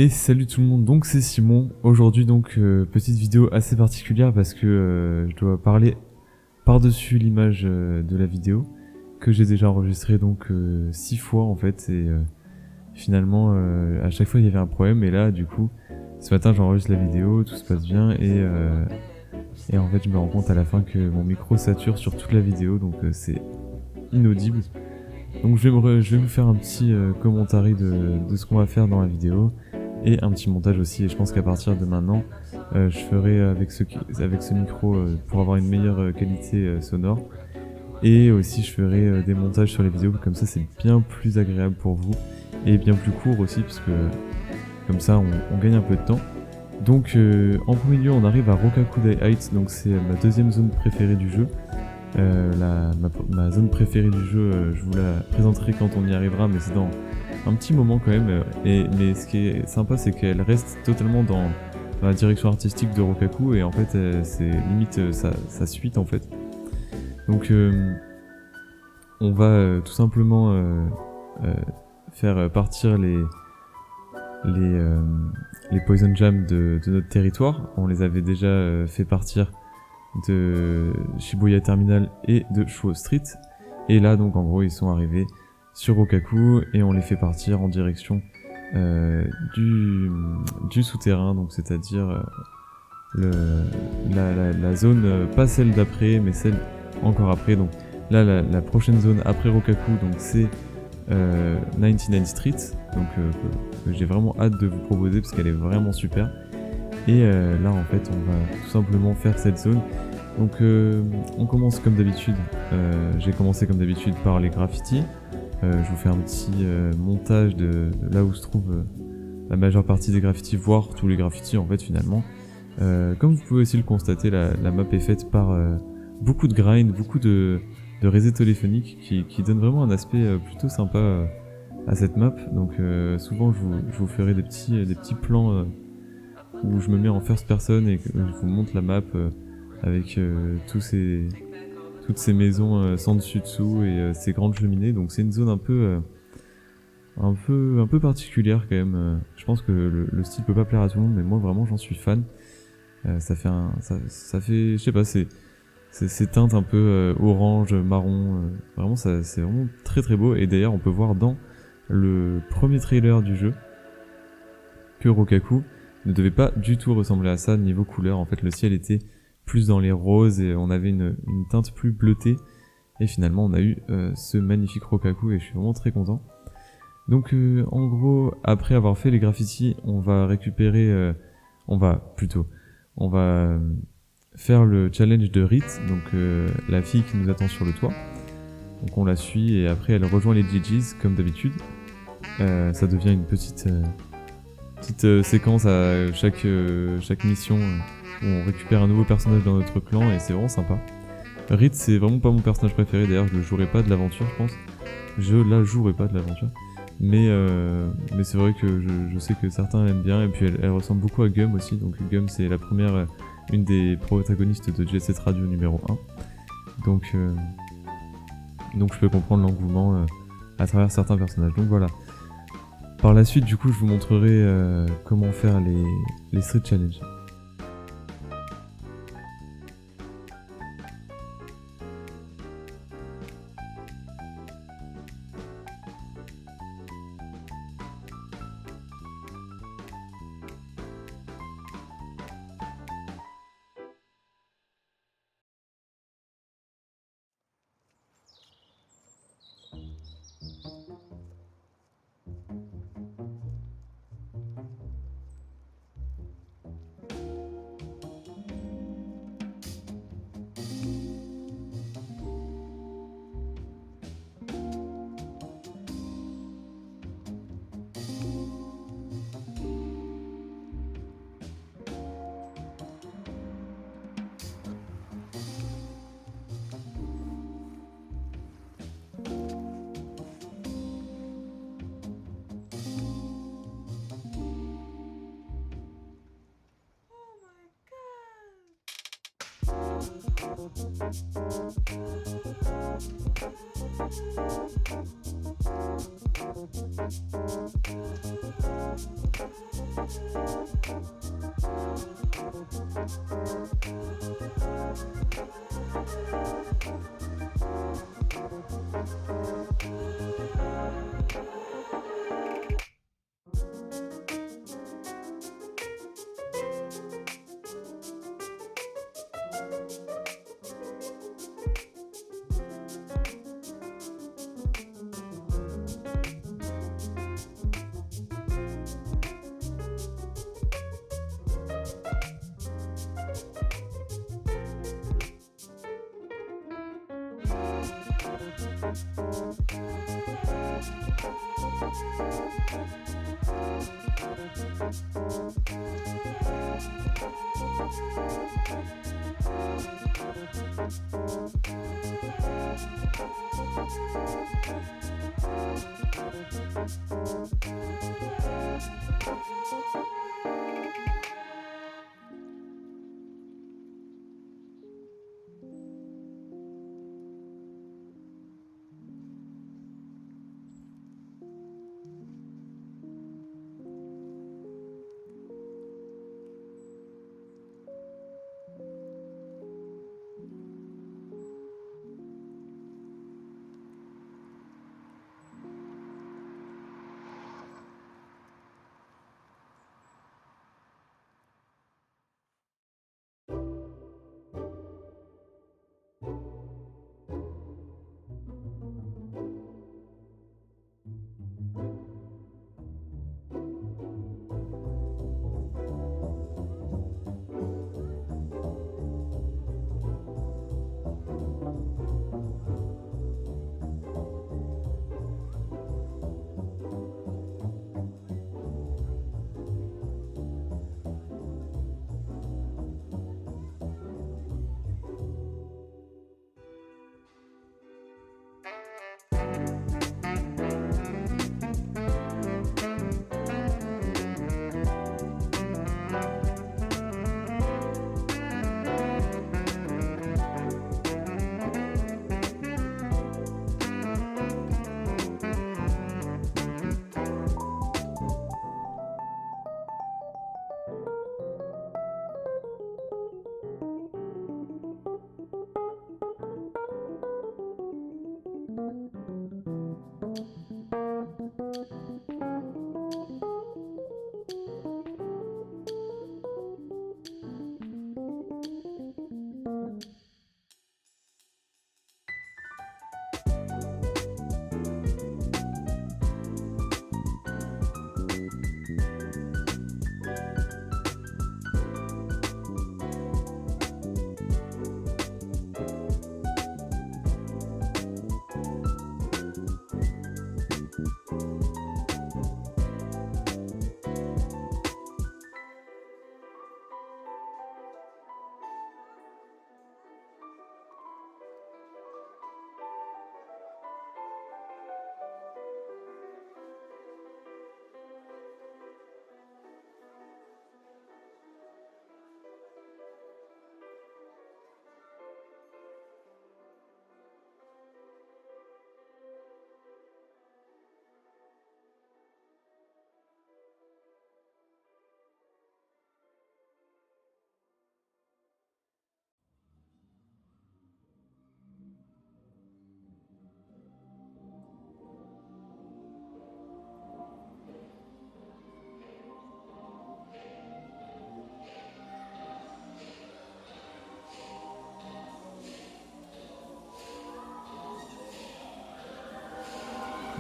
Et salut tout le monde, donc c'est Simon. Aujourd'hui donc petite vidéo assez particulière parce que je dois parler par-dessus l'image de la vidéo que j'ai déjà enregistrée donc 6 fois en fait et finalement à chaque fois il y avait un problème et là du coup ce matin j'enregistre la vidéo, tout se passe bien et en fait je me rends compte à la fin que mon micro sature sur toute la vidéo donc c'est inaudible. Donc je vais vous faire un petit commentary de ce qu'on va faire dans la vidéo et un petit montage aussi, et je pense qu'à partir de maintenant je ferai avec ce micro pour avoir une meilleure qualité sonore, et aussi je ferai des montages sur les vidéos, comme ça c'est bien plus agréable pour vous et bien plus court aussi parce que comme ça on gagne un peu de temps. Donc en premier lieu on arrive à Rokaku Dai Heights, donc c'est ma deuxième zone préférée du jeu. Ma zone préférée du jeu, je vous la présenterai quand on y arrivera, mais c'est dans un petit moment quand même. Mais ce qui est sympa, c'est qu'elle reste totalement dans la direction artistique de Rokaku, et en fait c'est limite sa suite en fait. Donc on va tout simplement faire partir les Poison Jam de notre territoire. On les avait déjà fait partir de Shibuya Terminal et de Shuo Street, et là donc en gros ils sont arrivés sur Rokaku et on les fait partir en direction du souterrain, donc c'est-à-dire la zone, pas celle d'après mais celle encore après. Donc là la prochaine zone après Rokaku, donc c'est 99 Street, donc que j'ai vraiment hâte de vous proposer parce qu'elle est vraiment super. Et là en fait on va tout simplement faire cette zone. Donc on commence comme d'habitude, j'ai commencé comme d'habitude par les graffitis. Je vous fais un petit montage de là où se trouve la majeure partie des graffitis, voire tous les graffitis en fait finalement. Comme vous pouvez aussi le constater, la map est faite par beaucoup de grind, beaucoup de réseaux téléphoniques qui donnent vraiment un aspect plutôt sympa à cette map. Donc souvent je vous ferai des petits plans où je me mets en first person et que je vous montre la map avec toutes ces maisons sans dessus-dessous et ces grandes cheminées. Donc c'est une zone un peu particulière quand même. Je pense que le style peut pas plaire à tout le monde, mais moi vraiment j'en suis fan. Ça fait, je sais pas, c'est ces teintes un peu orange, marron. Vraiment c'est vraiment très très beau. Et d'ailleurs on peut voir dans le premier trailer du jeu que Rokaku ne devait pas du tout ressembler à ça niveau couleur. En fait le ciel était plus dans les roses et on avait une teinte plus bleutée, et finalement on a eu ce magnifique Rokaku et je suis vraiment très content. Donc en gros, après avoir fait les graffitis, on va récupérer on va faire le challenge de Rit, donc la fille qui nous attend sur le toit. Donc on la suit et après elle rejoint les GG's comme d'habitude. Ça devient une petite séquence à chaque mission où on récupère un nouveau personnage dans notre clan et c'est vraiment sympa. Rit c'est vraiment pas mon personnage préféré, d'ailleurs je le jouerai pas de l'aventure, je pense. Je la jouerai pas de l'aventure. Mais c'est vrai que je sais que certains l'aiment bien, et puis elle ressemble beaucoup à Gum aussi. Donc Gum c'est la première, une des protagonistes de Jet Set Radio numéro 1. Donc je peux comprendre l'engouement à travers certains personnages. Donc voilà. Par la suite du coup je vous montrerai comment faire les Street Challenge.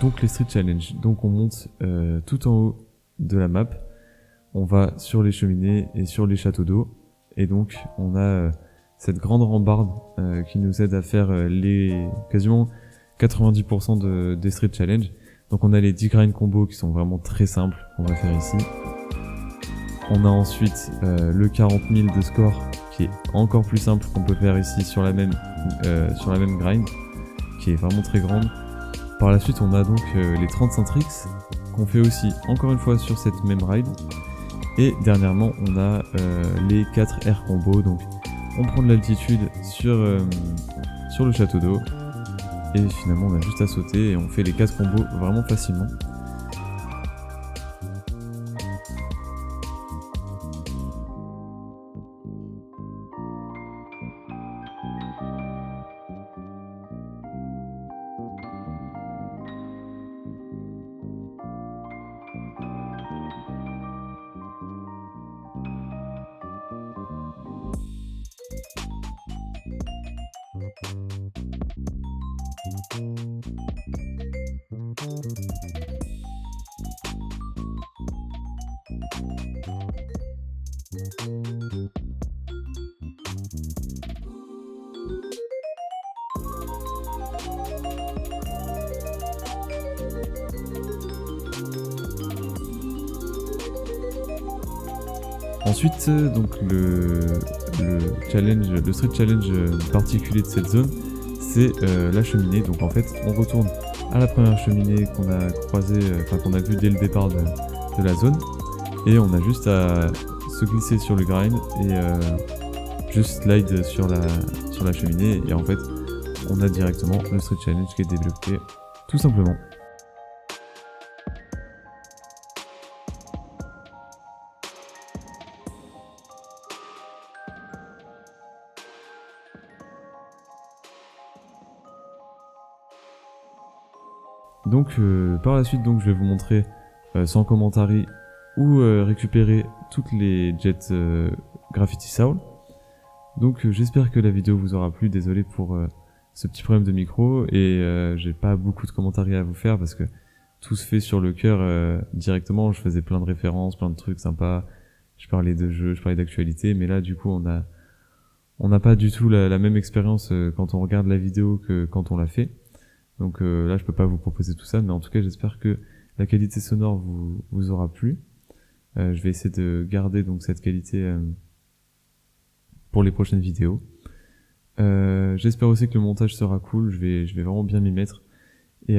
Donc les Street Challenge, donc on monte tout en haut de la map, on va sur les cheminées et sur les châteaux d'eau, et donc on a cette grande rambarde qui nous aide à faire les quasiment 90% des Street Challenge. Donc on a les 10 grind combos qui sont vraiment très simples qu'on va faire ici. On a ensuite le 40 000 de score qui est encore plus simple qu'on peut faire ici sur la même grind, qui est vraiment très grande. Par la suite on a donc les 35 tricks qu'on fait aussi encore une fois sur cette même ride. Et dernièrement on a les 4 air combos, donc on prend de l'altitude sur le château d'eau et finalement on a juste à sauter et on fait les 4 combos vraiment facilement. Ensuite, donc le challenge, le street challenge particulier de cette zone, c'est la cheminée. Donc en fait, on retourne à la première cheminée qu'on a croisée, enfin qu'on a vue dès le départ de la zone, et on a juste à se glisser sur le grind et juste slide sur la cheminée, et en fait, on a directement le street challenge qui est débloqué, tout simplement. Donc par la suite, donc je vais vous montrer sans commentary où récupérer toutes les jets Graffiti Soul. Donc j'espère que la vidéo vous aura plu. Désolé pour ce petit problème de micro, et j'ai pas beaucoup de commentaires à vous faire parce que tout se fait sur le cœur directement. Je faisais plein de références, plein de trucs sympas. Je parlais de jeux, je parlais d'actualité, mais là du coup on n'a pas du tout la même expérience quand on regarde la vidéo que quand on l'a fait. Donc là je peux pas vous proposer tout ça, mais en tout cas j'espère que la qualité sonore vous aura plu. Je vais essayer de garder donc cette qualité pour les prochaines vidéos. J'espère aussi que le montage sera cool, je vais vraiment bien m'y mettre. Et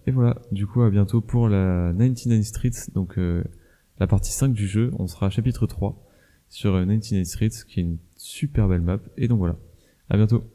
voilà, du coup à bientôt pour la 99 Streets, donc la partie 5 du jeu. On sera à chapitre 3 sur 99 Streets, qui est une super belle map. Et donc voilà, à bientôt.